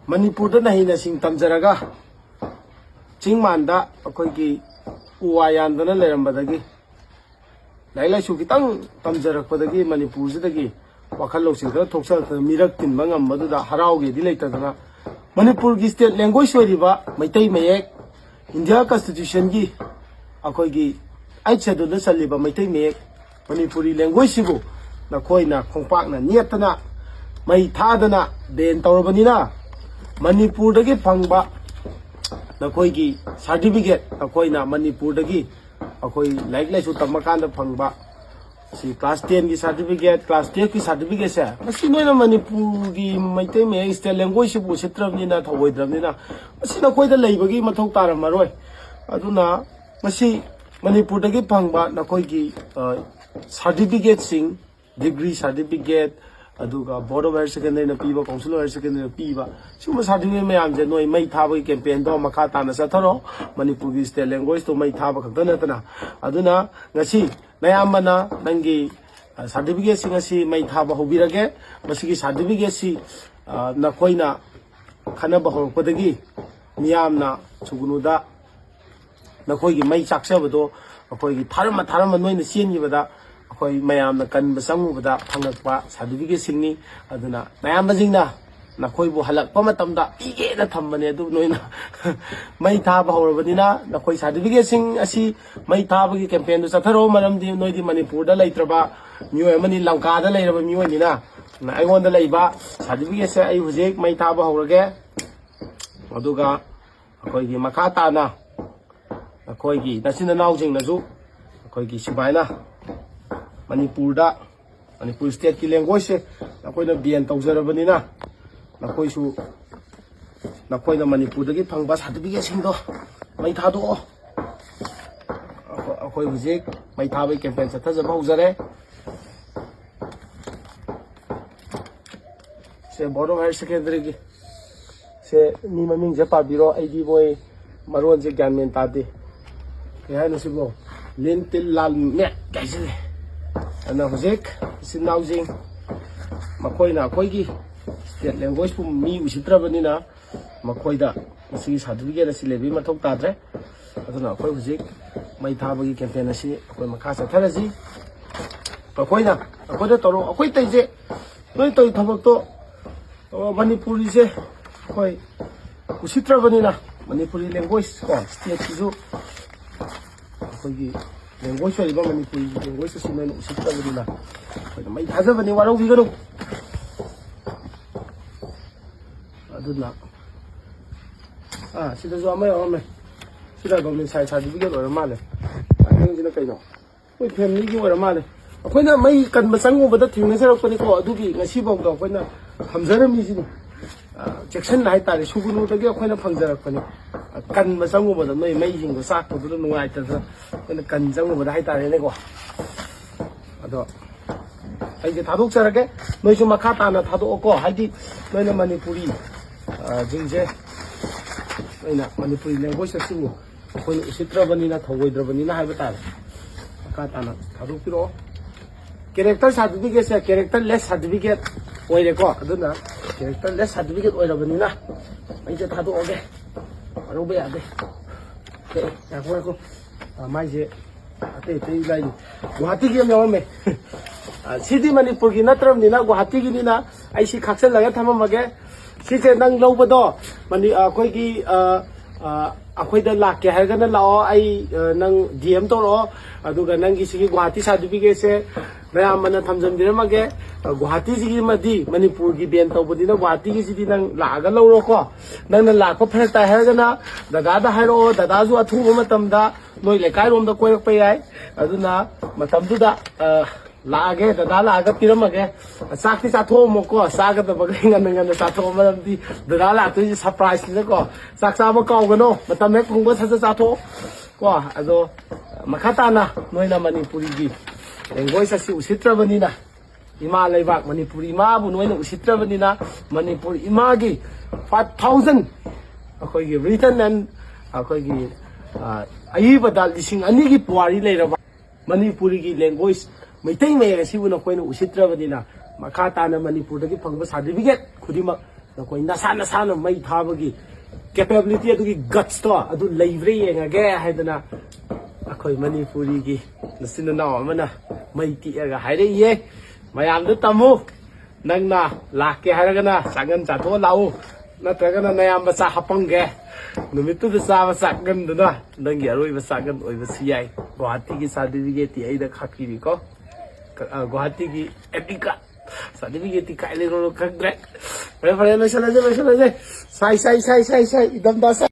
Manipur na hinasing tamjaraga chingmanda akoigi uwayandana lerambadagi lailaisu kitang tamjarakpadagi Manipur sidagi wakhal losing khara thoksa mirak tinba ngambadudha harauge di leitadana Manipur gi state language oiriba maitai mayek India constitution gi akoigi aichadu na saliba maitai mayek Manipuri language sibu nakoina khongpak na niatana mai thadana ben tawrabanina Manipur dagi phangba nakoigi certificate nakoina Manipur dagi akoi like laisu tamakanda phangba si class 10 ki certificate class 10 ki certificate sa masi noina Manipur gi maitai me state language bu sitrabni na thawoidramni na masi nakoi da leibagi mathau taramaroi aduna masi Manipur dagi phangba nakoigi certificate sing degree certificate aduga board of higher secondary na piba council of higher secondary na piba suma certificate mayam je noi mai thaba ki campaign do makha ta na satharo Manipur gi state language to mai thaba khakta na aduna ngasi nayamana nangi certificate sing asi mai thaba hobirage masigi certificate si na koina khana ba horpadagi miyamna chugunuda na koi gi mai chaksabado akoi gi tharama noina sieni bada akoi mayam na kan basangu bada phangakpa certificate singni aduna mayam bajingna na koi bu halakpa matamda pige na thambane adu noina mai thaba horabadina na koi certificate sing asi mai thaba gi campaign du satharo maramdi noidi Manipur da leitraba mioi amani Lanka da leiraba mioi nina na aigon da leiba certificate se ai hujek mai thaba horage aduga akoi gi makata na akoi gi nasina naujing nazu akoi gi sibaina Manipur da Manipur state ki language se nakoi na bian tawjarabanina nakoi su nakoi na Manipur da gi phangba certificate sing do mai thado akoi hujek mai thabai campaign sa thajaba hujare se board of higher secondary gi se ni maming je pabiro id boy maron je gyanmen tade kaya na sibo lintil lal me kaisile ana hojek sinaujing makoi na koi gi state language pu mi usitrabanina makoi da masi certificate asi lebi mathok tadre aduna koi hojek mai thabagi campaign asi koi makha sa tharasi makoi na akoi da toro akoi taije noi toi thabak to Manipuri se koi usitrabanina Manipuri language ko state ki koigi language wali ba Manipuri language sina no usita badila koina mai thaja bani warau bi gano aduna sida zo amai ame sida government sai certificate ora male ang sina kaino koi family gi ora male akoina mai kan masangu bada thingna sarak pani ko adugi ngasi bom do koina hamjarami sini Jackson hai tare sugunu dagi akoina phangjarak pani kan masangu bada noi mai jing ko sak ko du nuai ta koina kan jangu bada hai tare ne ko ado ai je thaduk charage noi su makha ta na thado ko haidi noi na Manipuri jingje noi na Manipuri language simu koina usitra bani na thogoi bani na hai bata makha ta na thaduk piro character certificate se character less certificate oire ko aduna character less certificate oira bani na ai je thado oge aro be ade ya ko mai je ate lai Guwahati gi yaw me sidi Manipur gi natram ni na Guwahati gi ni na ai si khaksel laga thamamage si je nang lobado mani koi gi akhoi da lak ke haga na lao ai nang DM to ro aduga nang gi sigi Guwahati certificate se mayam mana thamjam diramage Guwahati gi madi Manipur gi ben tawbodi na Guwahati gi sidi nang laga lawro ko nang na lak ko phata haga na daga da hairo dada ju athu matamda noi lekai rom da koirak pai ai aduna matamdu da laage dada laga piramage sakti satho moko saga da bagai ngan satho maramdi dada la tu surprise ni ko saksa ba kaw gano matam ek kungba sa satho ko ado makata na noi na Manipuri gi language asi usitra banina ima leibak Manipuri ma bu noi na usitra banina Manipuri ima gi 5000 akoi gi written and akoi gi ai badal dising ani gi puari leiraba Manipuri gi language maitai mai ga sibu na koina usitra badina makata na Manipur dagi phangba certificate khudima ꯅꯈꯣꯏ ꯅꯁꯥꯅ ꯃꯩ ꯊꯥꯕꯒꯤ capability ꯑꯗꯨꯒꯤ ꯒꯠꯁꯇꯣ ꯑꯗꯨ ꯂꯩꯕ꯭ꯔꯥ ꯌꯦꯡꯉꯒꯦ ꯍꯥꯏꯗꯅ ꯑꯩꯈꯣꯏ ꯃꯅꯤꯄꯨꯔꯤꯒꯤ ꯅꯆꯤꯟ ꯅꯅꯥꯎ ꯑꯃꯅ ꯃꯩ ꯇꯤꯛꯑꯒ ꯍꯥꯏꯔꯛꯏꯌꯦ ꯃꯌꯥꯝꯗ ꯇꯝꯃꯨ ꯅꯪꯅ ꯂꯥꯛꯀꯦ ꯍꯥꯏꯔꯒꯅ ꯆꯥꯛꯒꯟ ꯆꯥꯊꯣꯛꯑ ꯂꯥꯛꯎ ꯅꯠꯇ꯭ꯔꯒꯅ ꯅꯌꯥꯝꯕ ꯆꯥꯛ ꯍꯥꯞꯄꯝꯒꯦ ꯅꯨꯃꯤꯠꯇꯨꯗ ꯆꯥꯕ ꯆꯥꯛꯒꯟꯗꯨꯅ ꯅꯪꯒꯤ ꯑꯔꯣꯏꯕ ꯆꯥꯛꯒꯟ ꯑꯣꯏꯕꯁꯨ ꯌꯥꯏ ꯒꯨꯋꯥꯍꯥꯇꯤꯒꯤ ꯁꯥꯔꯇꯤꯐꯤꯀꯦꯠꯇꯤ ꯑꯩꯗ ꯈꯥꯛꯄꯤꯔꯤꯀꯣ ꯒꯨꯋꯥꯍꯥꯇꯤꯒꯤ ꯑꯦꯄꯤ ꯀꯥꯔꯗ ꯁꯥꯔꯇꯤꯐꯤꯀꯦꯠꯇꯤ ꯀꯥꯏ ꯂꯩꯔꯣꯅꯣ ꯈꯪꯗ꯭ꯔꯦ ꯐꯔꯦ ꯂꯣꯏꯁꯜꯂꯁꯦ ꯁꯥꯏ ꯏꯗꯝꯗꯥ